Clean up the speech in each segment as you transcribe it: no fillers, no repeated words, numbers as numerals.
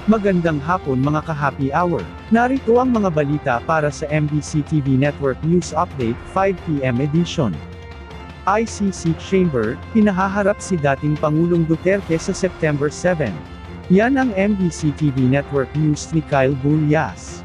Magandang hapon mga ka-happy hour. Narito ang mga balita para sa MBC TV Network News Update 5 PM edition. ICC Chamber, pinahaharap si dating Pangulong Duterte sa September 7. Yan ang MBC TV Network News ni Kyle Bullias.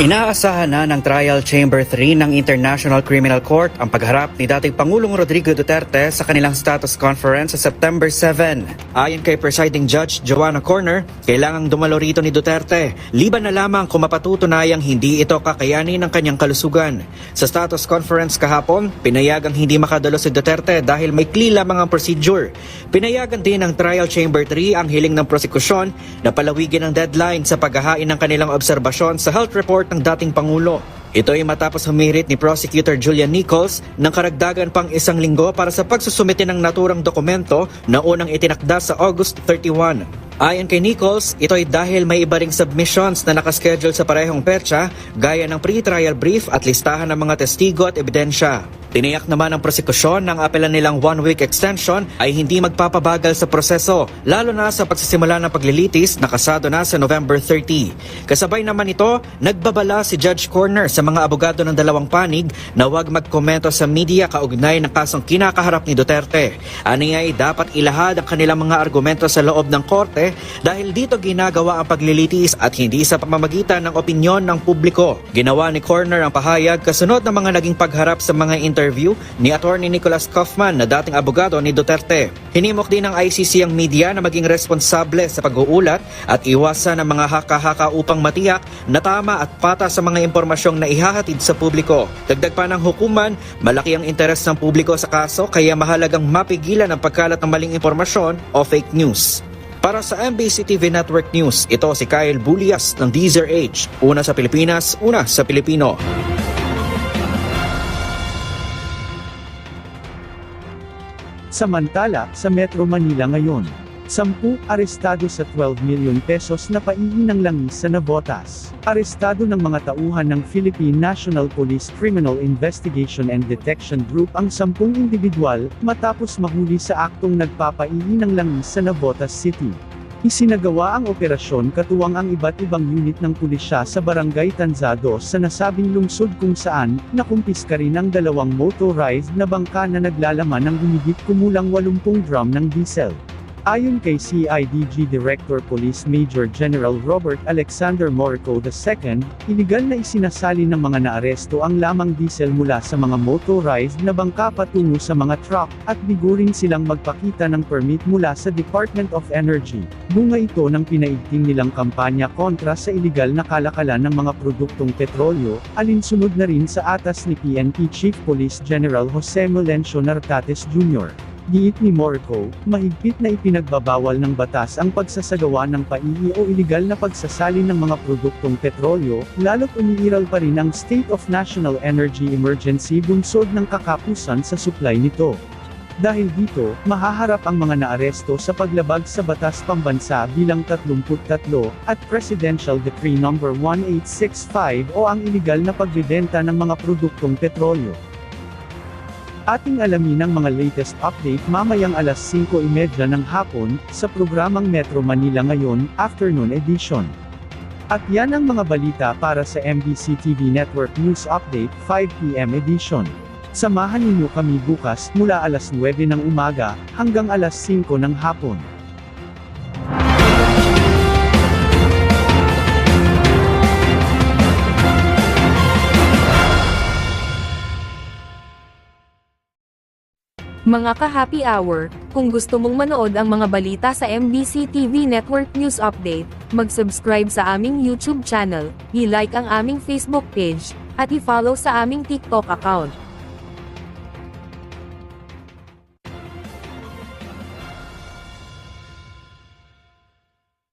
Inaasahan na ng Trial Chamber 3 ng International Criminal Court ang pagharap ni dating Pangulong Rodrigo Duterte sa kanilang status conference sa September 7. Ayon kay Presiding Judge Joanna Corner, kailangang dumalo rito ni Duterte, liban na lamang kung mapatutunayang hindi ito kakayanin ng kanyang kalusugan. Sa status conference kahapon, pinayagang hindi makadalo si Duterte dahil may maikli lamang ang procedure. Pinayagan din ng Trial Chamber 3 ang hiling ng prosekusyon na palawigin ang deadline sa paghahain ng kanilang obserbasyon sa health report ng dating Pangulo. Ito ay matapos humirit ni Prosecutor Julian Nichols ng karagdagan pang 1 linggo para sa pagsusumite ng naturang dokumento na unang itinakda sa August 31. Ayon kay Nichols, ito ay dahil may iba ring submissions na nakaschedule sa parehong petsa gaya ng pre-trial brief at listahan ng mga testigo at ebidensya. Tiniyak naman ng prosekusyon ng apelan nilang 1-week extension ay hindi magpapabagal sa proseso, lalo na sa pagsisimula ng paglilitis na kasado na sa November 30. Kasabay naman ito, nagbabala si Judge Corner sa mga abogado ng dalawang panig na huwag magkomento sa media kaugnay ng kasong kinakaharap ni Duterte. Aniya ay dapat ilahad ang kanilang mga argumento sa loob ng korte dahil dito ginagawa ang paglilitis at hindi sa pamamagitan ng opinyon ng publiko. Ginawa ni Corner ang pahayag kasunod ng mga naging pagharap sa mga interview ni Attorney Nicholas Kaufman na dating abogado ni Duterte. Hinimok din ng ICC ang media na maging responsable sa pag-uulat at iwasan ang mga haka-haka upang matiyak na tama at patas sa mga impormasyong naihahatid sa publiko. Dagdag pa ng hukuman, malaki ang interes ng publiko sa kaso kaya mahalagang mapigilan ang pagkalat ng maling impormasyon o fake news. Para sa MBC TV Network News, ito si Kyle Bullias ng DZRH. Una sa Pilipinas, una sa Pilipino. Samantala, sa Metro Manila ngayon, 10 arestado sa 12 milyon pesos na paiinang langis sa Navotas. Arestado ng mga tauhan ng Philippine National Police Criminal Investigation and Detection Group ang 10 individual matapos mahuli sa aktong nagpapaiinang langis sa Navotas City. Isinagawa ang operasyon katuwang ang iba't ibang unit ng pulisya sa Barangay Tanzado sa nasabing lungsod kung saan nakumpiska rin ang 2 motorized na bangka na naglalaman ng humigit kumulang 80 drum ng diesel. Ayon kay CIDG Director Police Major General Robert Alexander Morico II, iligal na isinasali ng mga naaresto ang lamang diesel mula sa mga motorized na bangka patungo sa mga truck, at bigo rin silang magpakita ng permit mula sa Department of Energy. Bunga ito ng pinaigting nilang kampanya kontra sa iligal na kalakalan ng mga produktong petrolyo, alinsunod na rin sa atas ni PNP Chief Police General Jose Melencio Nartates Jr. Giit ni Morico, mahigpit na ipinagbabawal ng batas ang pagsasagawa ng paihi o iligal na pagsasali ng mga produktong petrolyo, lalo't umiiral pa rin ang State of National Energy Emergency bunsod ng kakapusan sa supply nito. Dahil dito, mahaharap ang mga naaresto sa paglabag sa Batas Pambansa bilang 33 at Presidential Decree No. 1865 o ang iligal na pagbebenta ng mga produktong petrolyo. Ating alamin ang mga latest update mamayang alas 5:30 ng hapon, sa programang Metro Manila Ngayon, Afternoon Edition. At yan ang mga balita para sa MBC TV Network News Update 5 PM Edition. Samahan ninyo kami bukas mula alas 9 ng umaga, hanggang alas 5 ng hapon. Mga ka-happy hour, kung gusto mong manood ang mga balita sa MBC TV Network News Update, mag-subscribe sa aming YouTube channel, i-like ang aming Facebook page, at i-follow sa aming TikTok account.